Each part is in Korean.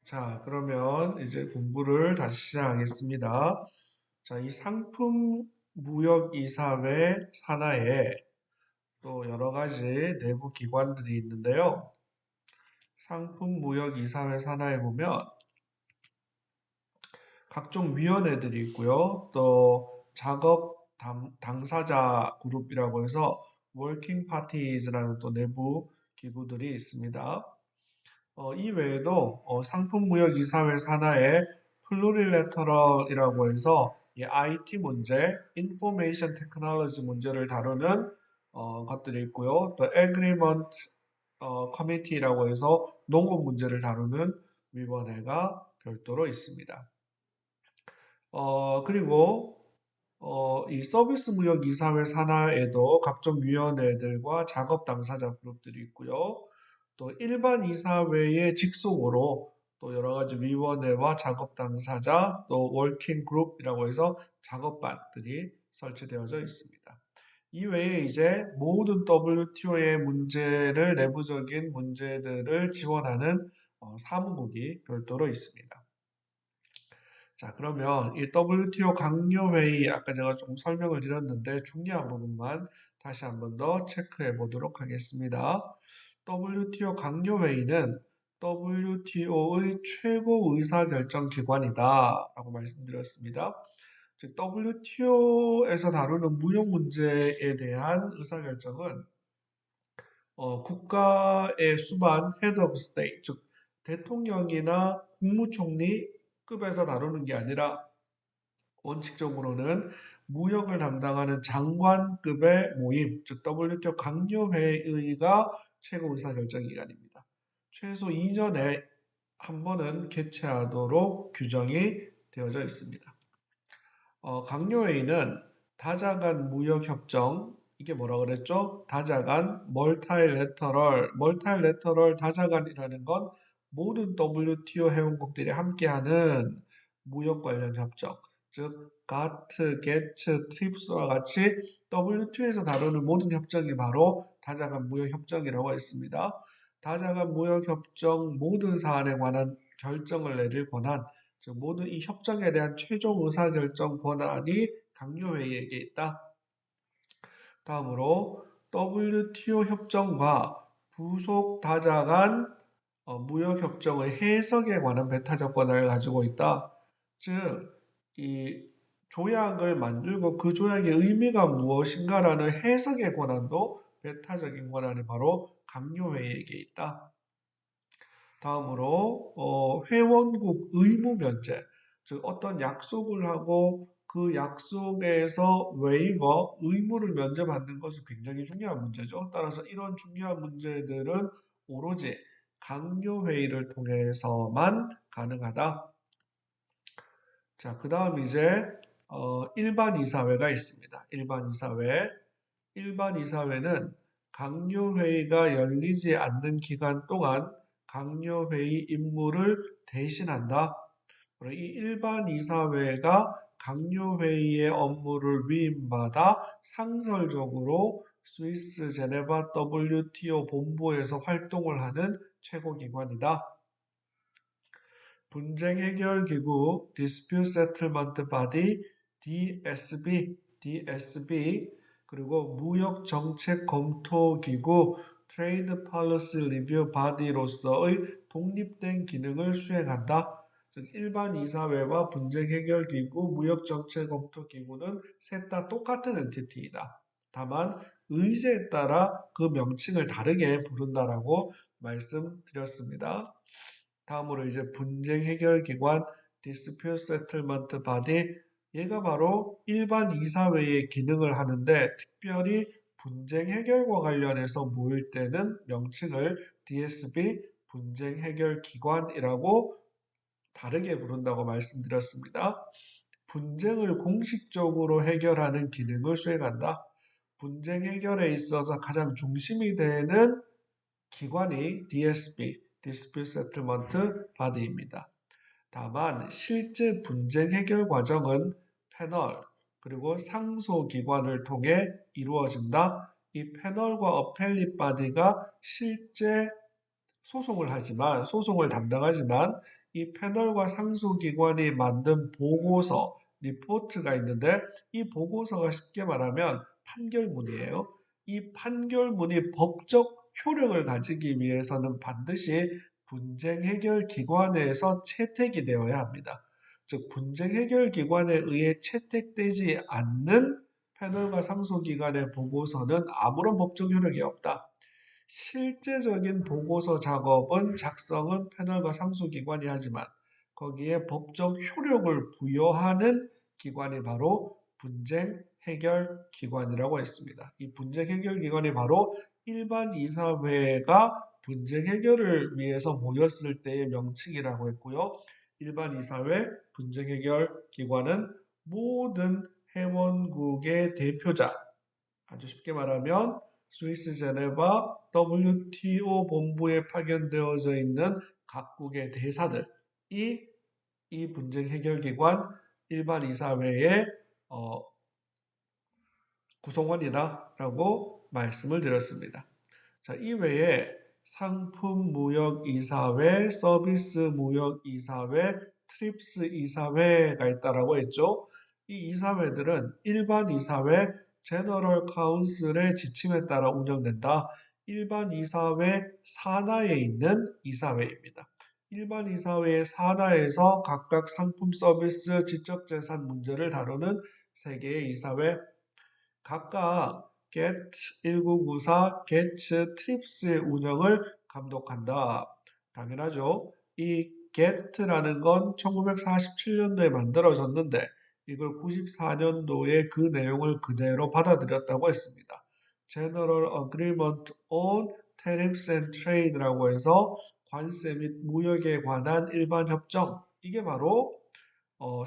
자, 그러면 이제 공부를 다시 시작하겠습니다. 자, 이 상품 무역 이사회 산하에 또 여러 가지 내부 기관들이 있는데요. 상품 무역 이사회 산하에 보면 각종 위원회들이 있고요. 또 작업 당사자 그룹이라고 해서 워킹 파티즈라는 또 내부 기구들이 있습니다. 이 외에도 상품무역이사회 산하에 플루리레터럴이라고 해서 이 IT 문제, 인포메이션 테크놀로지 문제를 다루는 것들이 있고요. 또 에그리먼트 커미티라고 해서 농업 문제를 다루는 위원회가 별도로 있습니다. 그리고 이 서비스 무역 이사회 산하에도 각종 위원회들과 작업 당사자 그룹들이 있고요. 또 일반 이사회의 직속으로 또 여러 가지 위원회와 작업 당사자, 또 워킹 그룹이라고 해서 작업반들이 설치되어져 있습니다. 이외에 이제 모든 WTO의 문제를 내부적인 문제들을 지원하는 사무국이 별도로 있습니다. 자, 그러면 이 WTO 강요회의, 아까 제가 좀 설명을 드렸는데 중요한 부분만 다시 한번 더 체크해 보도록 하겠습니다. WTO 강요회의는 WTO의 최고 의사결정 기관이다 라고 말씀드렸습니다. 즉, WTO에서 다루는 무역 문제에 대한 의사결정은 국가의 수반 헤드 오브 스테이트, 즉 대통령이나 국무총리급에서 다루는 게 아니라 원칙적으로는 무역을 담당하는 장관급의 모임, 즉 WTO 강요회의가 최고 의사결정기관입니다. 최소 2년에 한 번은 개최하도록 규정이 되어져 있습니다. 강요회의는 다자간 무역협정, 이게 뭐라 그랬죠? 다자간, 멀타일레터럴 다자간이라는 건 모든 WTO 회원국들이 함께하는 무역 관련 협정, 즉 가트, 게츠, 트립스와 같이 WTO에서 다루는 모든 협정이 바로 다자간 무역협정이라고 했습니다. 다자간 무역협정 모든 사안에 관한 결정을 내릴 권한, 즉 모든 이 협정에 대한 최종 의사결정 권한이 강요회의에게 있다. 다음으로 WTO 협정과 부속 다자 간 무역협정의 해석에 관한 배타적 권한을 가지고 있다. 즉, 이 조약을 만들고 그 조약의 의미가 무엇인가라는 해석의 권한도 배타적인 권한이 바로 강요회의에게 있다. 다음으로 회원국 의무 면제, 즉 어떤 약속을 하고 그 약속에서 웨이버, 의무를 면제받는 것은 굉장히 중요한 문제죠. 따라서 이런 중요한 문제들은 오로지 강요회의를 통해서만 가능하다. 자, 그 다음 이제 일반 이사회가 있습니다. 일반 이사회. 일반 이사회는 강요회의가 열리지 않는 기간 동안 강요회의 임무를 대신한다. 이 일반 이사회가 강요회의의 업무를 위임받아 상설적으로 스위스 제네바 WTO 본부에서 활동을 하는 최고기관이다. 분쟁해결기구 Dispute Settlement Body DSB 그리고 무역정책검토기구 Trade Policy Review Body로서의 독립된 기능을 수행한다. 즉 일반 이사회와 분쟁해결기구, 무역정책검토기구는 셋 다 똑같은 엔티티이다. 다만 의제에 따라 그 명칭을 다르게 부른다라고 말씀드렸습니다. 다음으로 이제 분쟁 해결 기관 Dispute Settlement Body, 얘가 바로 일반 이사회의 기능을 하는데 특별히 분쟁 해결과 관련해서 모일 때는 명칭을 DSB 분쟁 해결 기관이라고 다르게 부른다고 말씀드렸습니다. 분쟁을 공식적으로 해결하는 기능을 수행한다. 분쟁 해결에 있어서 가장 중심이 되는 기관이 DSB, Dispute Settlement Body입니다. 다만 실제 분쟁 해결 과정은 패널 그리고 상소 기관을 통해 이루어진다. 이 패널과 어펠릿 바디가 실제 소송을 담당하지만 이 패널과 상소기관이 만든 보고서, 리포트가 있는데 이 보고서가 쉽게 말하면 판결문이에요. 이 판결문이 법적 효력을 가지기 위해서는 반드시 분쟁 해결 기관에서 채택이 되어야 합니다. 즉, 분쟁 해결 기관에 의해 채택되지 않는 패널과 상소기관의 보고서는 아무런 법적 효력이 없다. 실제적인 보고서 작업은 작성은 패널과 상소기관이 하지만 거기에 법적 효력을 부여하는 기관이 바로 분쟁 해결 기관이라고 했습니다. 이 분쟁 해결 기관이 바로 일반 이사회가 분쟁 해결을 위해서 모였을 때의 명칭이라고 했고요. 일반 이사회 분쟁 해결 기관은 모든 회원국의 대표자, 아주 쉽게 말하면 스위스 제네바 WTO 본부에 파견되어져 있는 각국의 대사들이 이 분쟁 해결 기관 일반 이사회의 구성원이다라고 말씀을 드렸습니다. 자, 이외에 상품 무역 이사회, 서비스 무역 이사회, 트립스 이사회가 있다라고 했죠. 이 이사회들은 일반 이사회, 제너럴 카운슬의 지침에 따라 운영된다. 일반 이사회 산하에 있는 이사회입니다. 일반 이사회의 산하에서 각각 상품 서비스 지적재산 문제를 다루는 세 개의 이사회, 각각 GET 1994, GETS, TRIPS의 운영을 감독한다. 당연하죠. 이 GET라는 건 1947년도에 만들어졌는데 이걸 94년도에 그 내용을 그대로 받아들였다고 했습니다. General Agreement on Tariffs and Trade라고 해서 관세 및 무역에 관한 일반 협정. 이게 바로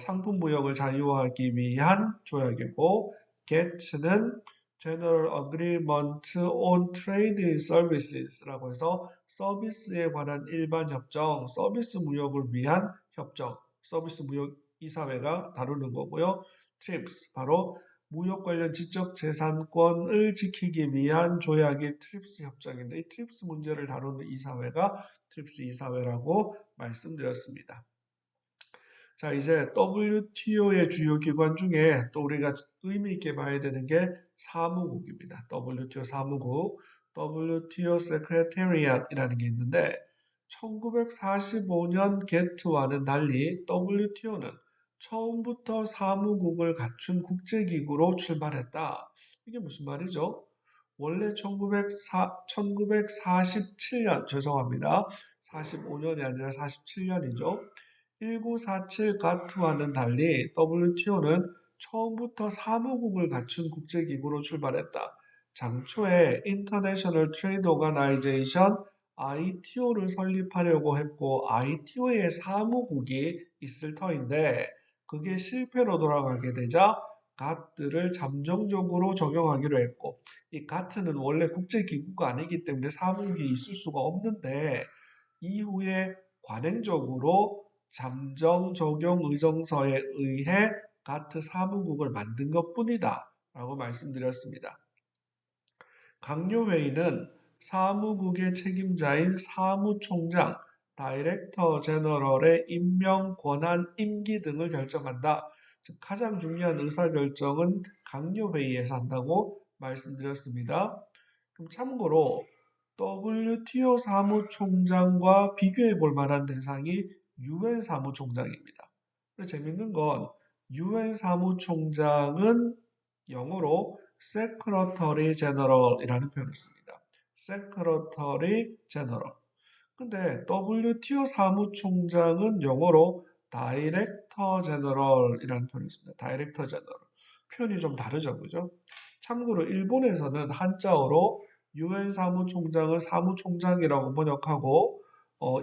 상품 무역을 자유화하기 위한 조약이고 GET는 General Agreement on Trade Services라고 해서 서비스에 관한 일반 협정, 서비스 무역을 위한 협정, 서비스 무역 이사회가 다루는 거고요. TRIPS, 바로 무역 관련 지적 재산권을 지키기 위한 조약이 TRIPS 협정인데 이 TRIPS 문제를 다루는 이사회가 TRIPS 이사회라고 말씀드렸습니다. 자, 이제 WTO의 주요 기관 중에 또 우리가 의미 있게 봐야 되는 게 사무국입니다. WTO 사무국, WTO Secretariat이라는 게 있는데 1945년 게트와는 달리 WTO는 처음부터 사무국을 갖춘 국제기구로 출발했다. 이게 무슨 말이죠? 원래 1947년, 죄송합니다. 45년이 아니라 47년이죠. 1947 가트와는 달리 WTO는 처음부터 사무국을 갖춘 국제기구로 출발했다. 장초에 International Trade Organization ITO를 설립하려고 했고 ITO의 사무국이 있을 터인데 그게 실패로 돌아가게 되자 가트를 잠정적으로 적용하기로 했고 이 가트는 원래 국제기구가 아니기 때문에 사무국이 있을 수가 없는데 이후에 관행적으로 잠정 적용 의정서에 의해 가트 사무국을 만든 것뿐이다 라고 말씀드렸습니다. 강요회의는 사무국의 책임자인 사무총장, 다이렉터 제너럴의 임명, 권한, 임기 등을 결정한다. 즉 가장 중요한 의사결정은 강요회의에서 한다고 말씀드렸습니다. 그럼 참고로 WTO 사무총장과 비교해 볼 만한 대상이 UN 사무총장입니다. 재밌는 건 UN 사무총장은 영어로 Secretary General이라는 표현을 씁니다. Secretary General. 근데 WTO 사무총장은 영어로 Director General이라는 표현을 씁니다. Director General. 표현이 좀 다르죠, 그죠? 참고로 일본에서는 한자어로 UN 사무총장을 사무총장이라고 번역하고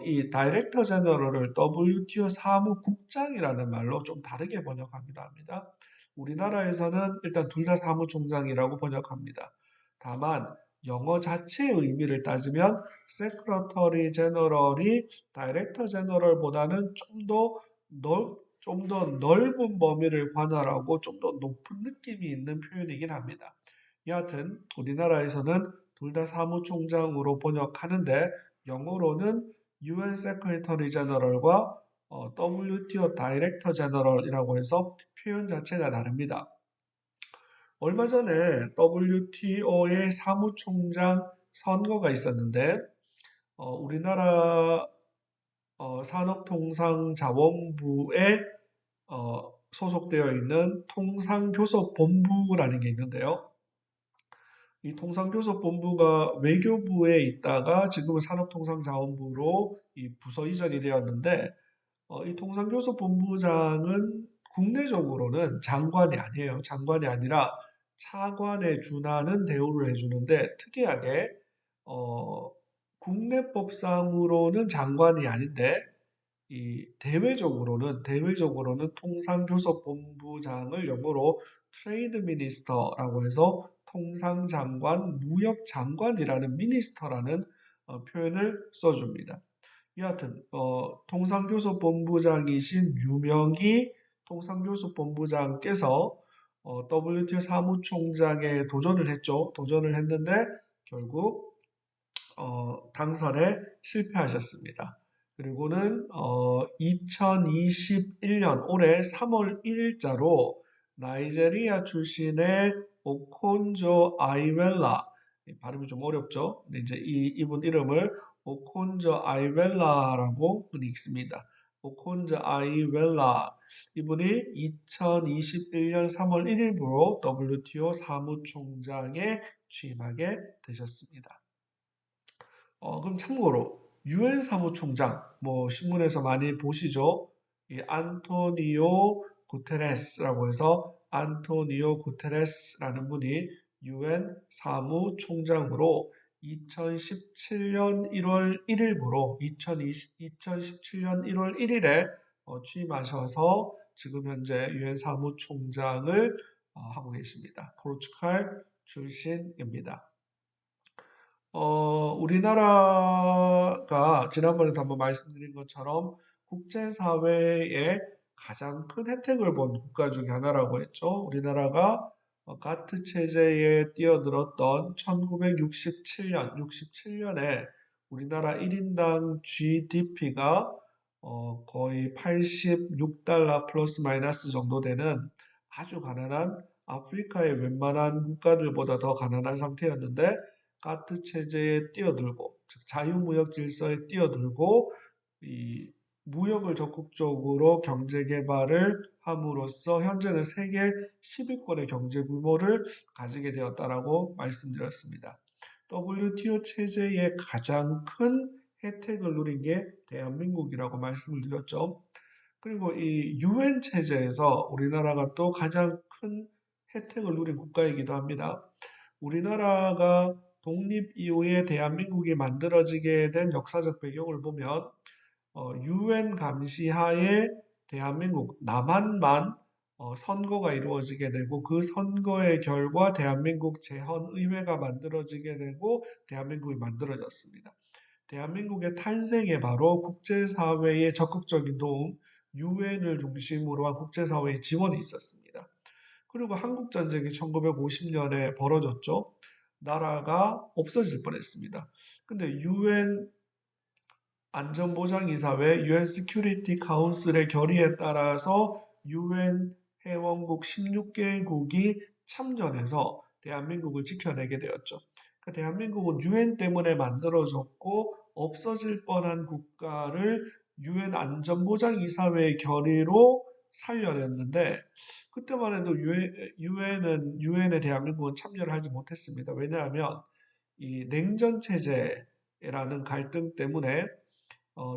이 다이렉터 제너럴을 WTO 사무국장이라는 말로 좀 다르게 번역하기도 합니다. 우리나라에서는 일단 둘 다 사무총장이라고 번역합니다. 다만 영어 자체의 의미를 따지면 세크러터리 제너럴이 다이렉터 제너럴보다는 좀 더 넓은 범위를 관할하고 좀 더 높은 느낌이 있는 표현이긴 합니다. 여하튼 우리나라에서는 둘 다 사무총장으로 번역하는데 영어로는 UN Secretary General과 WTO Director General이라고 해서 표현 자체가 다릅니다. 얼마 전에 WTO의 사무총장 선거가 있었는데 우리나라 산업통상자원부에 소속되어 있는 통상교섭본부라는 게 있는데요. 이 통상교섭본부가 외교부에 있다가 지금은 산업통상자원부로 이 부서 이전이 되었는데 이 통상교섭본부장은 국내적으로는 장관이 아니에요. 장관이 아니라 차관에 준하는 대우를 해주는데 특이하게 국내법상으로는 장관이 아닌데 이 대외적으로는 통상교섭본부장을 영어로 트레이드 미니스터라고 해서 통상장관, 무역장관이라는 미니스터라는 표현을 써줍니다. 여하튼 통상교섭본부장이신 유명희 통상교섭본부장께서 WTO 사무총장에 도전을 했죠. 도전을 했는데 결국 당선에 실패하셨습니다. 그리고는 2021년 올해 3월 1일자로 나이제리아 출신의 오콘조 아이벨라, 발음이 좀 어렵죠. 근데 이제 이분 이름을 오콘저 아이벨라라고 흔히 읽습니다. 오콘저 아이벨라 이분이 2021년 3월 1일부로 WTO 사무총장에 취임하게 되셨습니다. 그럼 참고로 UN 사무총장 뭐 신문에서 많이 보시죠. 이 안토니오 구테레스라고 해서 안토니오 구테레스라는 분이 UN 사무총장으로 2017년 1월 1일부로 2017년 1월 1일에 취임하셔서 지금 현재 UN 사무총장을 하고 계십니다. 포르투갈 출신입니다. 우리나라가 지난번에도 한번 말씀드린 것처럼 국제사회에 가장 큰 혜택을 본 국가 중에 하나라고 했죠. 우리나라가 가트 체제에 뛰어들었던 1967년, 67년에 우리나라 1인당 GDP가 거의 86달러 플러스 마이너스 정도 되는 아주 가난한 아프리카의 웬만한 국가들보다 더 가난한 상태였는데 가트 체제에 뛰어들고 즉 자유무역 질서에 뛰어들고 이 무역을 적극적으로 경제 개발을 함으로써 현재는 세계 10위권의 경제 규모를 가지게 되었다라고 말씀드렸습니다. WTO 체제의 가장 큰 혜택을 누린 게 대한민국이라고 말씀을 드렸죠. 그리고 이 UN 체제에서 우리나라가 또 가장 큰 혜택을 누린 국가이기도 합니다. 우리나라가 독립 이후에 대한민국이 만들어지게 된 역사적 배경을 보면 UN 감시하에 대한민국 남한만 선거가 이루어지게 되고 그 선거의 결과 대한민국 재헌의회가 만들어지게 되고 대한민국이 만들어졌습니다. 대한민국의 탄생에 바로 국제사회의 적극적인 도움, UN을 중심으로 한 국제사회의 지원이 있었습니다. 그리고 한국전쟁이 1950년에 벌어졌죠. 나라가 없어질 뻔했습니다. 근데 UN 안전보장이사회 UN Security Council의 결의에 따라서 UN 회원국 16개국이 참전해서 대한민국을 지켜내게 되었죠. 그러니까 대한민국은 UN 때문에 만들어졌고 없어질 뻔한 국가를 UN 안전보장이사회의 결의로 살려냈는데 그때만 해도 유엔에 대한민국은 참여를 하지 못했습니다. 왜냐하면 이 냉전 체제라는 갈등 때문에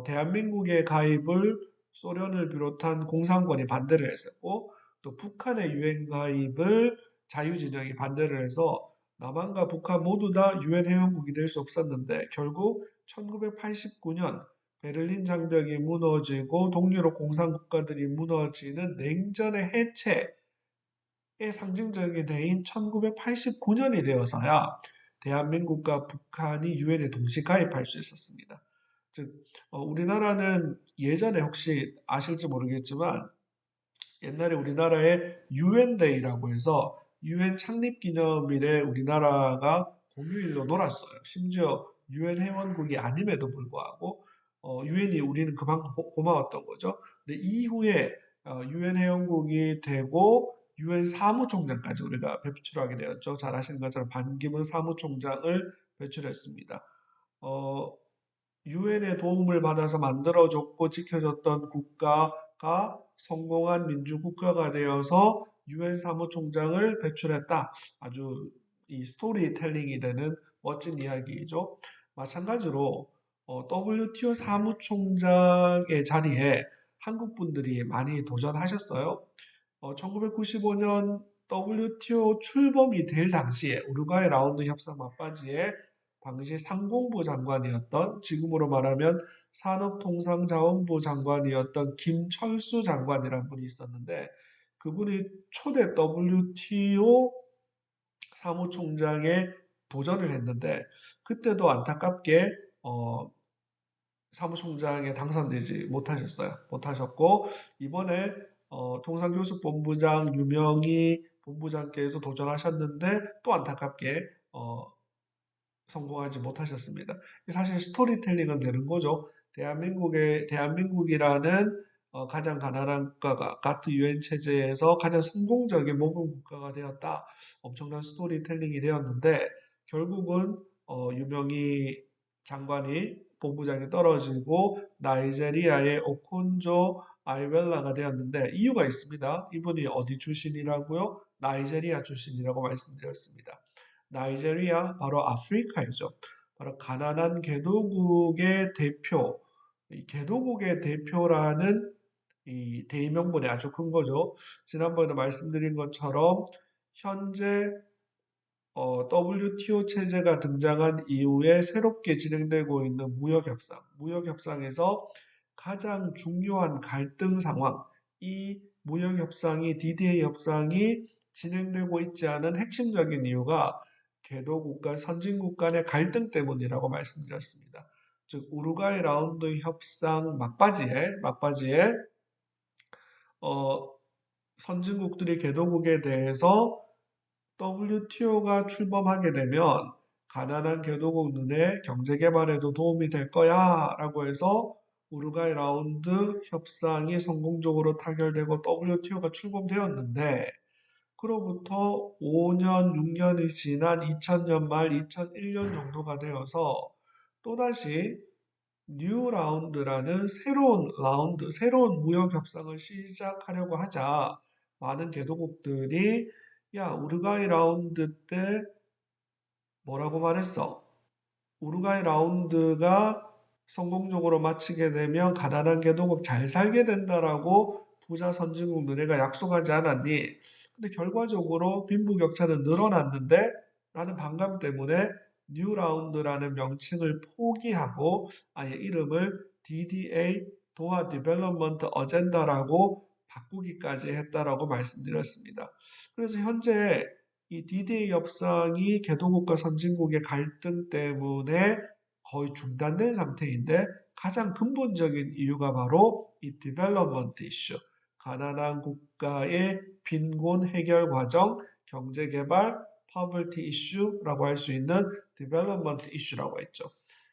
대한민국의 가입을 소련을 비롯한 공산권이 반대를 했었고 또 북한의 유엔 가입을 자유진영이 반대를 해서 남한과 북한 모두 다 유엔 회원국이 될 수 없었는데 결국 1989년 베를린 장벽이 무너지고 동유럽 공산국가들이 무너지는 냉전의 해체의 상징적인 해인 1989년이 되어서야 대한민국과 북한이 유엔에 동시 가입할 수 있었습니다. 즉 우리나라는 예전에 혹시 아실지 모르겠지만 옛날에 우리나라에 유엔데이라고 해서 유엔 창립 기념일에 우리나라가 공휴일로 놀았어요. 심지어 유엔 회원국이 아님에도 불구하고 유엔이 우리는 그만큼 고마웠던 거죠. 근데 이후에 유엔 회원국이 되고 유엔 사무총장까지 우리가 배출하게 되었죠. 잘 아시는 것처럼 반기문 사무총장을 배출했습니다. 유엔의 도움을 받아서 만들어졌고 지켜졌던 국가가 성공한 민주국가가 되어서 유엔 사무총장을 배출했다. 아주 이 스토리텔링이 되는 멋진 이야기이죠. 마찬가지로 WTO 사무총장의 자리에 한국 분들이 많이 도전하셨어요. 1995년 WTO 출범이 될 당시에 우루과이 라운드 협상 막바지에 당시 상공부 장관이었던 지금으로 말하면 산업통상자원부 장관이었던 김철수 장관이라는 분이 있었는데 그분이 초대 WTO 사무총장에 도전을 했는데 그때도 안타깝게 사무총장에 당선되지 못하셨어요. 못하셨고 이번에 통상교섭본부장 유명희 본부장께서 도전하셨는데 또 안타깝게 성공하지 못하셨습니다. 사실 스토리텔링은 되는 거죠. 대한민국이라는 가장 가난한 국가가 가트 유엔 체제에서 가장 성공적인 모범 국가가 되었다. 엄청난 스토리텔링이 되었는데 결국은 유명희 장관이 본부장이 떨어지고 나이제리아의 오콘조 아이벨라가 되었는데 이유가 있습니다. 이분이 어디 출신이라고요? 나이제리아 출신이라고 말씀드렸습니다. 나이제리아 바로 아프리카이죠. 바로 가난한 개도국의 대표, 이 개도국의 대표라는 이 대의명분이 아주 큰 거죠. 지난번에도 말씀드린 것처럼 현재 WTO 체제가 등장한 이후에 새롭게 진행되고 있는 무역협상에서 가장 중요한 갈등 상황, 이 무역협상이 DDA 협상이 진행되고 있지 않은 핵심적인 이유가 개도국가, 선진국 간의 갈등 때문이라고 말씀드렸습니다. 즉 우루과이 라운드 협상 막바지에 선진국들이 개도국에 대해서 WTO가 출범하게 되면 가난한 개도국 눈에 경제 개발에도 도움이 될 거야 라고 해서 우루과이 라운드 협상이 성공적으로 타결되고 WTO가 출범되었는데 그로부터 5년, 6년이 지난 2000년 말 2001년 정도가 되어서 또다시 뉴 라운드라는 새로운 라운드, 새로운 무역 협상을 시작하려고 하자 많은 개도국들이 야, 우루과이 라운드 때 뭐라고 말했어? 우루과이 라운드가 성공적으로 마치게 되면 가난한 개도국 잘 살게 된다라고 부자 선진국 너네가 약속하지 않았니? 근데 결과적으로 빈부격차는 늘어났는데 라는 반감 때문에 뉴 라운드라는 명칭을 포기하고 아예 이름을 DDA 도하 디벨롭먼트 어젠다라고 바꾸기까지 했다라고 말씀드렸습니다. 그래서 현재 이 D-Day 협상이 개도국과 선진국의 갈등 때문에 거의 중단된 상태인데 가장 근본적인 이유가 바로 이 디벨롭먼트 이슈, 가난한 국가의 빈곤 해결 과정, 경제 개발, 파버티 이슈라고 할 수 있는 디벨롭먼트 이슈라고 했죠.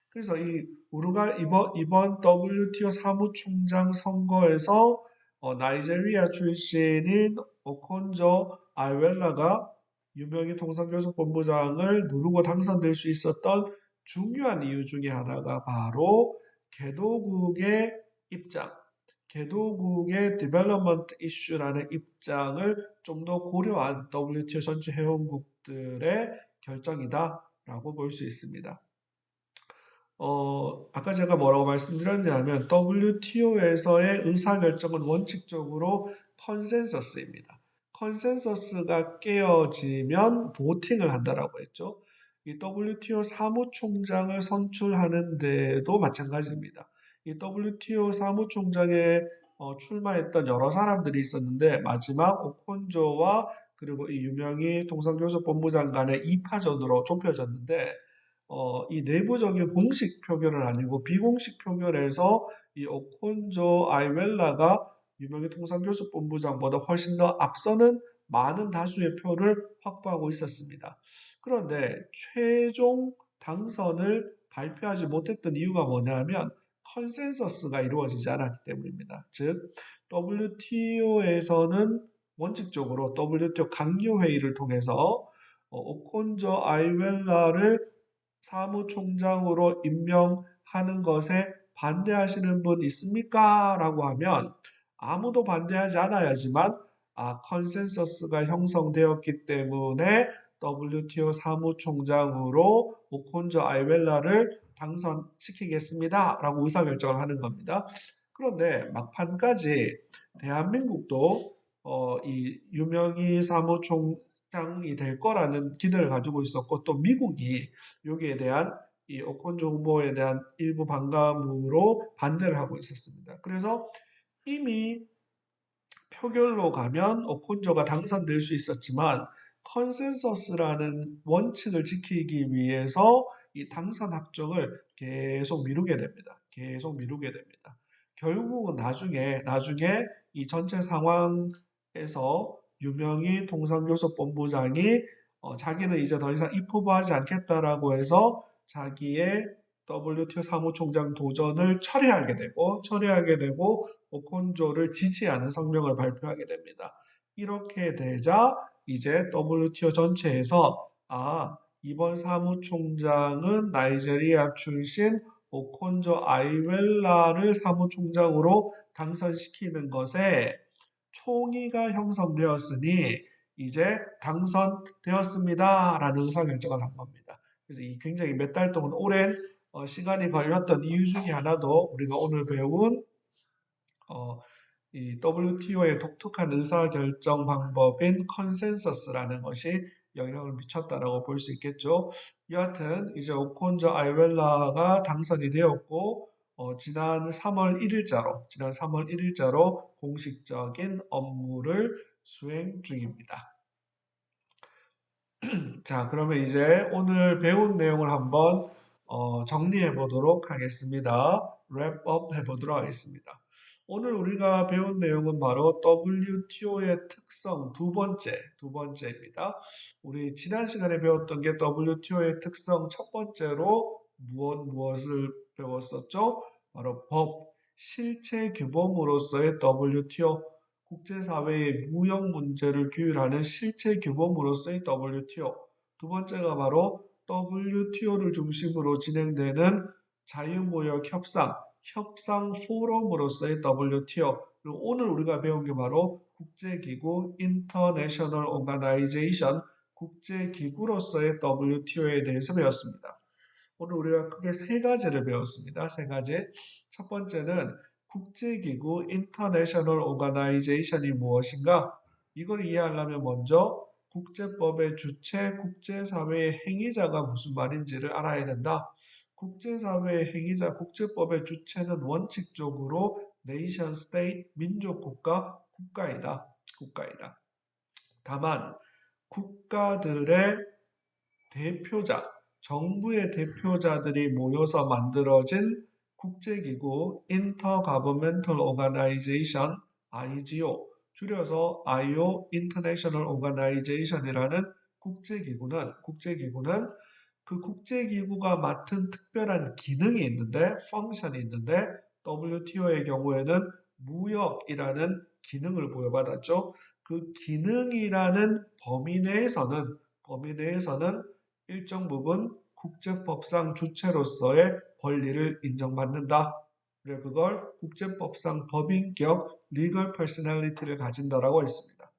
그래서 이 우리가 이번 WTO 사무총장 선거에서 나이제리아 출신인 오콘조 아이웰라가 유명희 통상교섭본부장을 누르고 당선될 수 있었던 중요한 이유 중에 하나가 바로 개도국의 입장, 개도국의 디벨롭먼트 이슈라는 입장을 좀 더 고려한 WTO 전체 회원국들의 결정이다라고 볼 수 있습니다. 아까 제가 뭐라고 말씀드렸냐면 WTO에서의 의사결정은 원칙적으로 컨센서스입니다. 컨센서스가 깨어지면 보팅을 한다라고 했죠. 이 WTO 사무총장을 선출하는데도 마찬가지입니다. 이 WTO 사무총장에 출마했던 여러 사람들이 있었는데 마지막 오콘조와 그리고 이 유명희 통상교섭본부장 간의 2파전으로 좁혀졌는데 이 내부적인 공식 표결은 아니고 비공식 표결에서 이 오콘조 아이웰라가 유명희 통상교섭본부장보다 훨씬 더 앞서는 많은 다수의 표를 확보하고 있었습니다. 그런데 최종 당선을 발표하지 못했던 이유가 뭐냐면 컨센서스가 이루어지지 않았기 때문입니다. 즉 WTO에서는 원칙적으로 WTO 강요회의를 통해서 오콘조 아이웰라를 사무총장으로 임명하는 것에 반대하시는 분 있습니까? 라고 하면 아무도 반대하지 않아야지만 컨센서스가 형성되었기 때문에 WTO 사무총장으로 오콘조 아이웰라를 당선시키겠습니다. 라고 의사결정을 하는 겁니다. 그런데 막판까지 대한민국도 이 유명희 사무총장이 될 거라는 기대를 가지고 있었고 또 미국이 여기에 대한 이 오콘조 후보에 대한 일부 반감으로 반대를 하고 있었습니다. 그래서 이미 표결로 가면 오콘조가 당선될 수 있었지만 컨센서스라는 원칙을 지키기 위해서 이 당선 확정을 계속 미루게 됩니다. 계속 미루게 됩니다. 결국은 나중에 이 전체 상황에서 유명희 통상교섭본부장이 자기는 이제 더 이상 입후보하지 않겠다라고 해서 자기의 WTO 사무총장 도전을 철회하게 되고 오콘조를 지지하는 성명을 발표하게 됩니다. 이렇게 되자 이제 WTO 전체에서 이번 사무총장은 나이제리아 출신 오콘조 아이웰라를 사무총장으로 당선시키는 것에 총의가 형성되었으니 이제 당선되었습니다. 라는 의사결정을 한 겁니다. 그래서 이 굉장히 몇 달 동안 오랜 시간이 걸렸던 이유 중에 하나도 우리가 오늘 배운 이 WTO의 독특한 의사결정 방법인 컨센서스라는 것이 영향을 미쳤다라고 볼 수 있겠죠. 여하튼 이제 오콘조 아이웰라가 당선이 되었고 지난 3월 1일자로 공식적인 업무를 수행 중입니다. 자, 그러면 이제 오늘 배운 내용을 한번 정리해 보도록 하겠습니다. 랩업 해 보도록 하겠습니다. 오늘 우리가 배운 내용은 바로 WTO의 특성 두 번째입니다. 우리 지난 시간에 배웠던 게 WTO의 특성 첫 번째로 무엇을 배웠었죠? 바로 법, 실체 규범으로서의 WTO, 국제사회의 무역 문제를 규율하는 실체 규범으로서의 WTO. 두 번째가 바로 WTO를 중심으로 진행되는 자유무역 협상 포럼으로서의 WTO. 그리고 오늘 우리가 배운 게 바로 국제기구 International Organization, 국제기구로서의 WTO에 대해서 배웠습니다. 오늘 우리가 크게 세 가지를 배웠습니다. 세 가지. 첫 번째는 국제기구 International Organization이 무엇인가? 이걸 이해하려면 먼저 국제법의 주체, 국제사회의 행위자가 무슨 말인지를 알아야 된다. 국제사회의 행위자, 국제법의 주체는 원칙적으로 네이션 스테이트, 국가이다. 다만 국가들의 대표자, 정부의 대표자들이 모여서 만들어진 국제기구 Intergovernmental Organization, IGO, 줄여서 IO International Organization이라는 국제기구는 그 국제기구가 맡은 특별한 기능이 있는데, 펑션이 있는데, WTO의 경우에는 무역이라는 기능을 부여받았죠. 그 기능이라는 범위 내에서는 일정 부분 국제법상 주체로서의 권리를 인정받는다. 그래 그걸 국제법상 법인격 (legal personality를) 가진다라고 했습니다.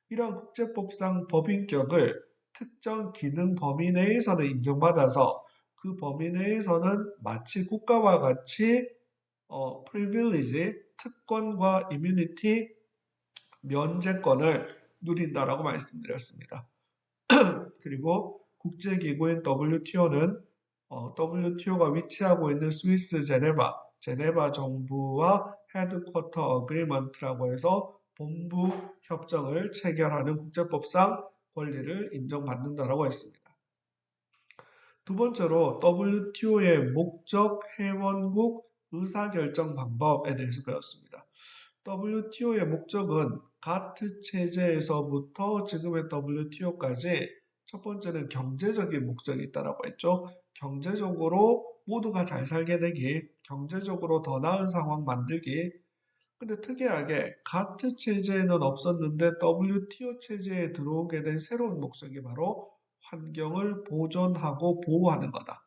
이런 국제법상 법인격을 특정 기능 범위 내에서는 인정받아서 그 범위 내에서는 마치 국가와 같이 privilege, 특권과 immunity, 면제권을 누린다라고 말씀드렸습니다. 그리고 국제기구인 WTO가 위치하고 있는 스위스 제네바 정부와 헤드쿼터 어그리먼트라고 해서 본부 협정을 체결하는 국제법상 권리를 인정받는다라고 했습니다. 두 번째로 WTO의 목적 회원국 의사결정 방법에 대해서 배웠습니다. WTO의 목적은 가트 체제에서부터 지금의 WTO까지 첫 번째는 경제적인 목적이 있다라고 했죠. 경제적으로 모두가 잘 살게 되기, 경제적으로 더 나은 상황 만들기. 근데 특이하게 가트 체제에는 없었는데 WTO 체제에 들어오게 된 새로운 목적이 바로 환경을 보존하고 보호하는 거다.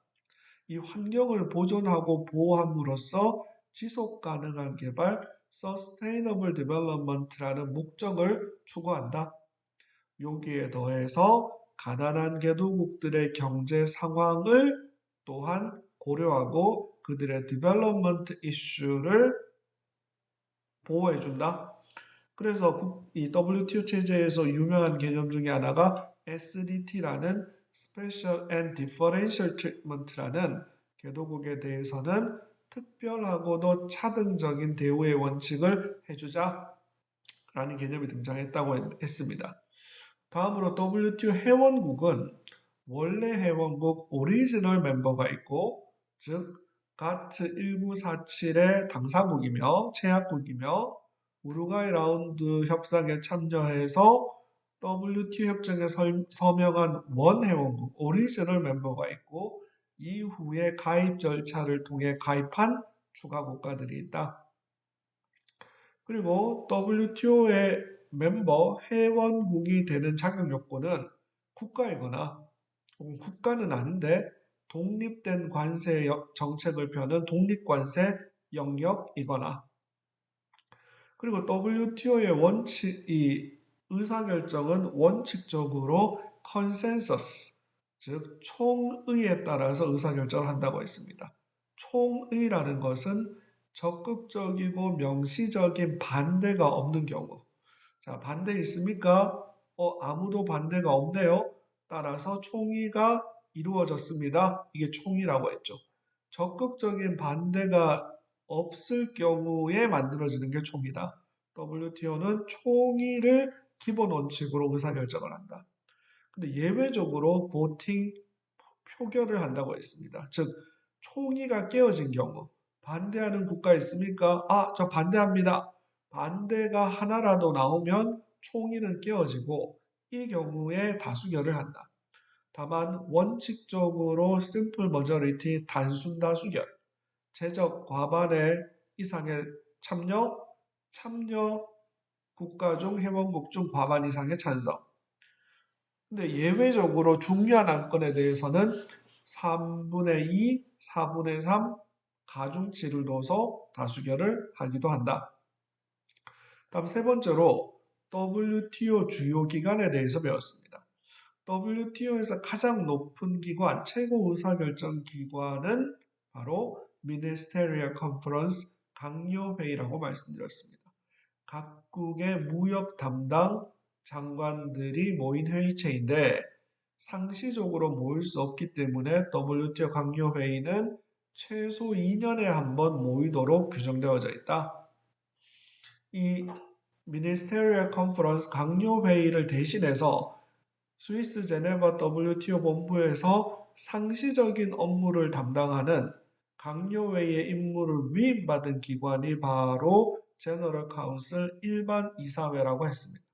이 환경을 보존하고 보호함으로써 지속 가능한 개발, Sustainable Development라는 목적을 추구한다. 여기에 더해서 가난한 개도국들의 경제 상황을 또한 고려하고 그들의 디벨롭먼트 이슈를 보호해준다. 그래서 이 WTO 체제에서 유명한 개념 중에 하나가 SDT라는 Special and Differential Treatment라는 개도국에 대해서는 특별하고도 차등적인 대우의 원칙을 해주자라는 개념이 등장했다고 했습니다. 다음으로 WTO 회원국은 원래 회원국 오리지널 멤버가 있고, 즉 가트 1947의 당사국이며 제약국이며 우루과이 라운드 협상에 참여해서 WTO 협정에 서명한 원회원국 오리지널 멤버가 있고, 이후에 가입 절차를 통해 가입한 추가 국가들이 있다. 그리고 WTO의 멤버 회원국이 되는 자격 요건은 국가이거나 혹은 국가는 아닌데 독립된 관세 정책을 펴는 독립관세 영역이거나, 그리고 WTO의 이 의사결정은 원칙적으로 컨센서스, 즉 총의에 따라서 의사결정을 한다고 했습니다. 총의라는 것은 적극적이고 명시적인 반대가 없는 경우. 자, 반대 있습니까? 아무도 반대가 없네요. 따라서 총의가 이루어졌습니다. 이게 총의라고 했죠. 적극적인 반대가 없을 경우에 만들어지는 게 총의다. WTO는 총의를 기본 원칙으로 의사결정을 한다. 근데 예외적으로 보팅, 표결을 한다고 했습니다. 즉, 총의가 깨어진 경우, 반대하는 국가 있습니까? 저 반대합니다. 반대가 하나라도 나오면 총의는 깨어지고 이 경우에 다수결을 한다. 다만 원칙적으로 simple majority 단순 다수결, 제적 과반의 이상의 참여 국가 중 회원국 중 과반 이상의 찬성. 근데 예외적으로 중요한 안건에 대해서는 3분의 2, 4분의 3 가중치를 둬서 다수결을 하기도 한다. 다음 세 번째로 WTO 주요 기관에 대해서 배웠습니다. WTO에서 가장 높은 기관, 최고 의사결정 기관은 바로 Ministerial Conference 강요회의라고 말씀드렸습니다. 각국의 무역 담당 장관들이 모인 회의체인데 상시적으로 모일 수 없기 때문에 WTO 강요회의는 최소 2년에 한 번 모이도록 규정되어져 있다. 이 Ministerial Conference 강요회의를 대신해서 스위스 제네바 WTO 본부에서 상시적인 업무를 담당하는 강요회의의 임무를 위임받은 기관이 바로 제너럴 카운슬 일반 이사회라고 했습니다.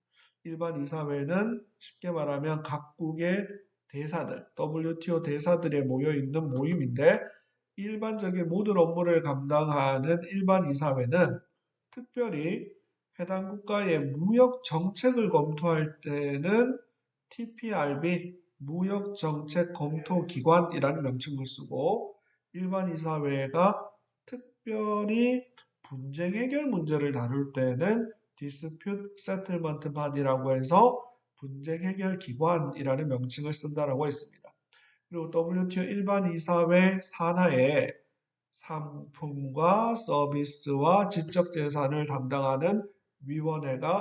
일반 이사회는 쉽게 말하면 각국의 대사들, WTO 대사들에 모여있는 모임인데 일반적인 모든 업무를 감당하는 일반 이사회는 특별히 해당 국가의 무역 정책을 검토할 때는 TPRB 무역정책 검토기관이라는 명칭을 쓰고, 일반 이사회가 특별히 분쟁 해결 문제를 다룰 때는 Dispute Settlement Body라고 해서 분쟁 해결 기관이라는 명칭을 쓴다라고 했습니다. 그리고 WTO 일반 이사회 산하에 상품과 서비스와 지적 재산을 담당하는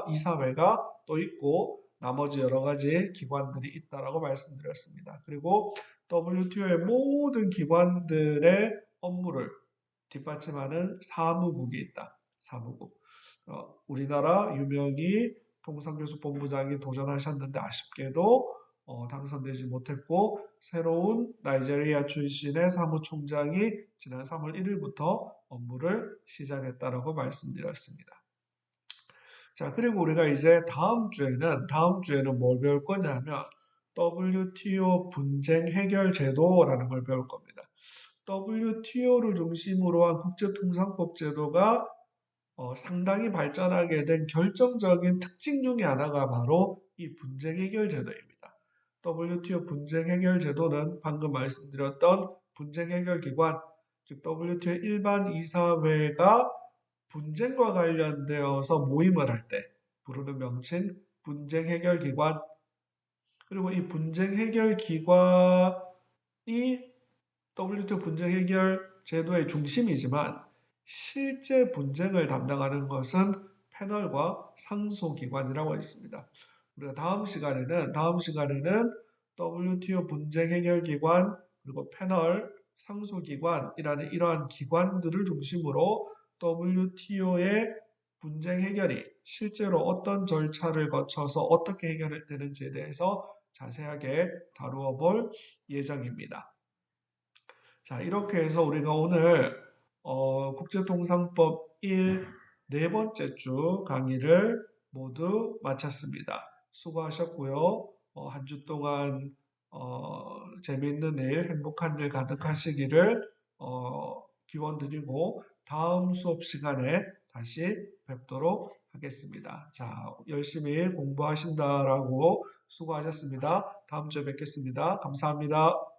이사회가 또 있고 나머지 여러 가지 기관들이 있다라고 말씀드렸습니다. 그리고 WTO의 모든 기관들의 업무를 뒷받침하는 사무국이 있다. 사무국. 우리나라 유명희 통상교섭본부장이 도전하셨는데 아쉽게도 당선되지 못했고, 새로운 나이제리아 출신의 사무총장이 지난 3월 1일부터 업무를 시작했다라고 말씀드렸습니다. 자, 그리고 우리가 이제 다음 주에는 뭘 배울 거냐면 WTO 분쟁 해결 제도라는 걸 배울 겁니다. WTO를 중심으로 한 국제통상법 제도가 상당히 발전하게 된 결정적인 특징 중에 하나가 바로 이 분쟁 해결 제도입니다. WTO 분쟁 해결 제도는 방금 말씀드렸던 분쟁 해결 기관, 즉 WTO 일반 이사회가 분쟁과 관련되어서 모임을 할 때 부르는 명칭 분쟁 해결 기관, 그리고 이 분쟁 해결 기관이 WTO 분쟁 해결 제도의 중심이지만 실제 분쟁을 담당하는 것은 패널과 상소기관이라고 있습니다. 우리가 다음 시간에는 WTO 분쟁 해결 기관 그리고 패널, 상소기관이라는 이러한 기관들을 중심으로 WTO의 분쟁 해결이 실제로 어떤 절차를 거쳐서 어떻게 해결되는지에 대해서 자세하게 다루어 볼 예정입니다. 자, 이렇게 해서 우리가 오늘 국제통상법 1 네 번째 주 강의를 모두 마쳤습니다. 수고하셨고요. 한 주 동안 재미있는 일, 행복한 일 가득하시기를 기원드리고 다음 수업 시간에 다시 뵙도록 하겠습니다. 자, 열심히 공부하신다라고 수고하셨습니다. 다음 주에 뵙겠습니다. 감사합니다.